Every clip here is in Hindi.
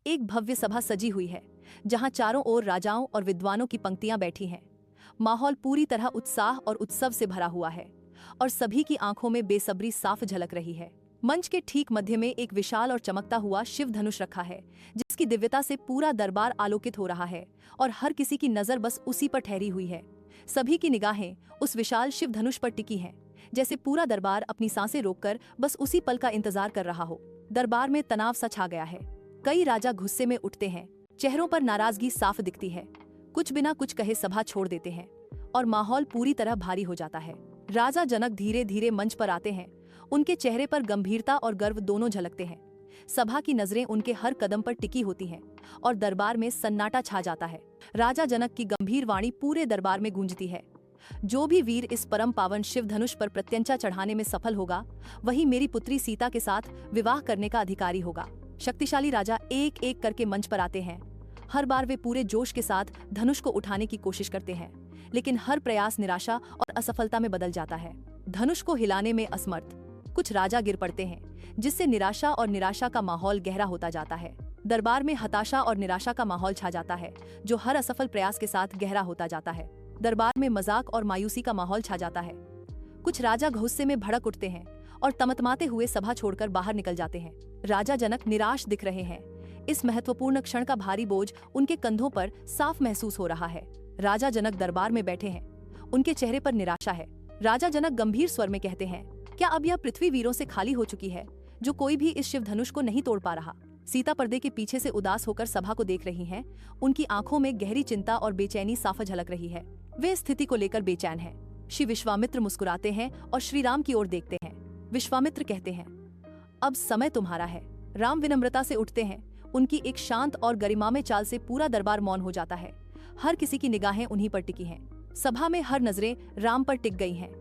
एक भव्य सभा सजी हुई है जहां चारों ओर राजाओं और विद्वानों की पंक्तियां बैठी हैं। माहौल पूरी तरह उत्साह और उत्सव से भरा हुआ है और सभी की आंखों में बेसब्री साफ झलक रही है। मंच के ठीक मध्य में एक विशाल और चमकता हुआ शिव धनुष रखा है जिसकी दिव्यता से पूरा दरबार आलोकित हो रहा है और हर किसी की नजर बस उसी पर ठहरी हुई है। सभी की निगाहें उस विशाल शिव धनुष पर टिकी हैं, जैसे पूरा दरबार अपनी सांसें रोककर बस उसी पल का इंतजार कर रहा हो। दरबार में तनाव सा छा गया है। कई राजा गुस्से में उठते हैं, चेहरों पर नाराजगी साफ दिखती है। कुछ बिना कुछ कहे सभा छोड़ देते हैं और माहौल पूरी तरह भारी हो जाता है। राजा जनक धीरे धीरे मंच पर आते हैं। उनके चेहरे पर गंभीरता और गर्व दोनों झलकते हैं। सभा की नजरें उनके हर कदम पर टिकी होती हैं और दरबार में सन्नाटा छा जाता है। राजा जनक की गंभीर वाणी पूरे दरबार में गूंजती है। जो भी वीर इस परम पावन शिव धनुष पर प्रत्यंचा चढ़ाने में सफल होगा, वही मेरी पुत्री सीता के साथ विवाह करने का अधिकारी होगा। शक्तिशाली राजा एक एक करके मंच पर आते हैं। हर बार वे पूरे जोश के साथ धनुष को उठाने की कोशिश करते हैं, लेकिन हर प्रयास निराशा और असफलता में बदल जाता है। धनुष को हिलाने में असमर्थ कुछ राजा गिर पड़ते हैं, जिससे निराशा का माहौल गहरा होता जाता है। दरबार में हताशा और निराशा का माहौल छा जाता है, जो हर असफल प्रयास के साथ गहरा होता जाता है। दरबार में मजाक और मायूसी का माहौल छा जाता है। कुछ राजा गुस्से में भड़क उठते हैं और तमतमाते हुए सभा छोड़कर बाहर निकल जाते हैं। राजा जनक निराश दिख रहे हैं। इस महत्वपूर्ण क्षण का भारी बोझ उनके कंधों पर साफ महसूस हो रहा है। राजा जनक दरबार में बैठे हैं, उनके चेहरे पर निराशा है। राजा जनक गंभीर स्वर में कहते हैं, क्या अब यह पृथ्वी वीरों से खाली हो चुकी है, जो कोई भी इस शिव धनुष को नहीं तोड़ पा रहा। सीता पर्दे के पीछे से उदास होकर सभा को देख रही हैं। उनकी आंखों में गहरी चिंता और बेचैनी साफ झलक रही है। वे स्थिति को लेकर बेचैन हैं। श्री विश्वामित्र मुस्कुराते हैं और श्री राम की ओर देखते हैं। विश्वामित्र कहते हैं, अब समय तुम्हारा है। राम विनम्रता से उठते हैं। उनकी एक शांत और गरिमामय चाल से पूरा दरबार मौन हो जाता है। हर किसी की निगाहें उन्हीं पर टिकी हैं। सभा में हर नजरें राम पर टिक गई हैं।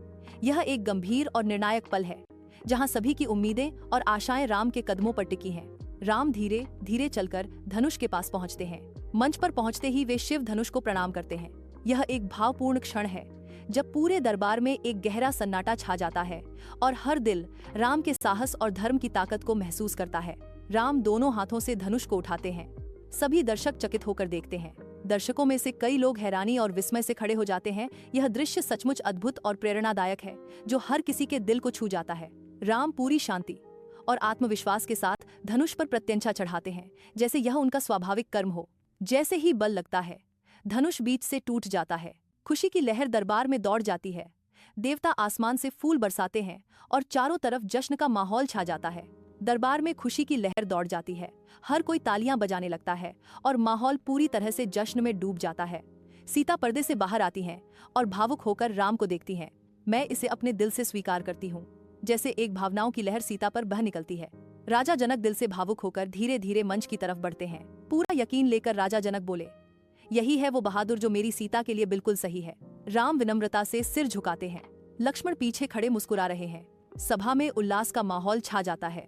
यह एक गंभीर और निर्णायक पल है, जहां सभी की उम्मीदें और आशाएं राम के कदमों पर टिकी हैं। राम धीरे धीरे चलकर धनुष के पास पहुंचते हैं। मंच पर पहुंचते ही वे शिव धनुष को प्रणाम करते हैं। यह एक भावपूर्ण क्षण है, जब पूरे दरबार में एक गहरा सन्नाटा छा जाता है और हर दिल राम के साहस और धर्म की ताकत को महसूस करता है। राम दोनों हाथों से धनुष को उठाते हैं। सभी दर्शक चकित होकर देखते हैं। दर्शकों में से कई लोग हैरानी और विस्मय से खड़े हो जाते हैं। यह दृश्य सचमुच अद्भुत और प्रेरणादायक है, जो हर किसी के दिल को छू जाता है। राम पूरी शांति और आत्मविश्वास के साथ धनुष पर प्रत्यंचा चढ़ाते हैं, जैसे यह उनका स्वाभाविक कर्म हो। जैसे ही बल लगता है, धनुष बीच से टूट जाता है। खुशी की लहर दरबार में दौड़ जाती है। देवता आसमान से फूल बरसाते हैं और चारों तरफ जश्न का माहौल छा जाता है। दरबार में खुशी की लहर दौड़ जाती है। हर कोई तालियां बजाने लगता है और माहौल पूरी तरह से जश्न में डूब जाता है। सीता पर्दे से बाहर आती हैं और भावुक होकर राम को देखती हैं। मैं इसे अपने दिल से स्वीकार करती हूँ। जैसे एक भावनाओं की लहर सीता पर बह निकलती है। राजा जनक दिल से भावुक होकर धीरे धीरे मंच की तरफ बढ़ते हैं। पूरा यकीन लेकर राजा जनक बोले, यही है वो बहादुर जो मेरी सीता के लिए बिल्कुल सही है। राम विनम्रता से सिर झुकाते हैं। लक्ष्मण पीछे खड़े मुस्कुरा रहे हैं। सभा में उल्लास का माहौल छा जाता है।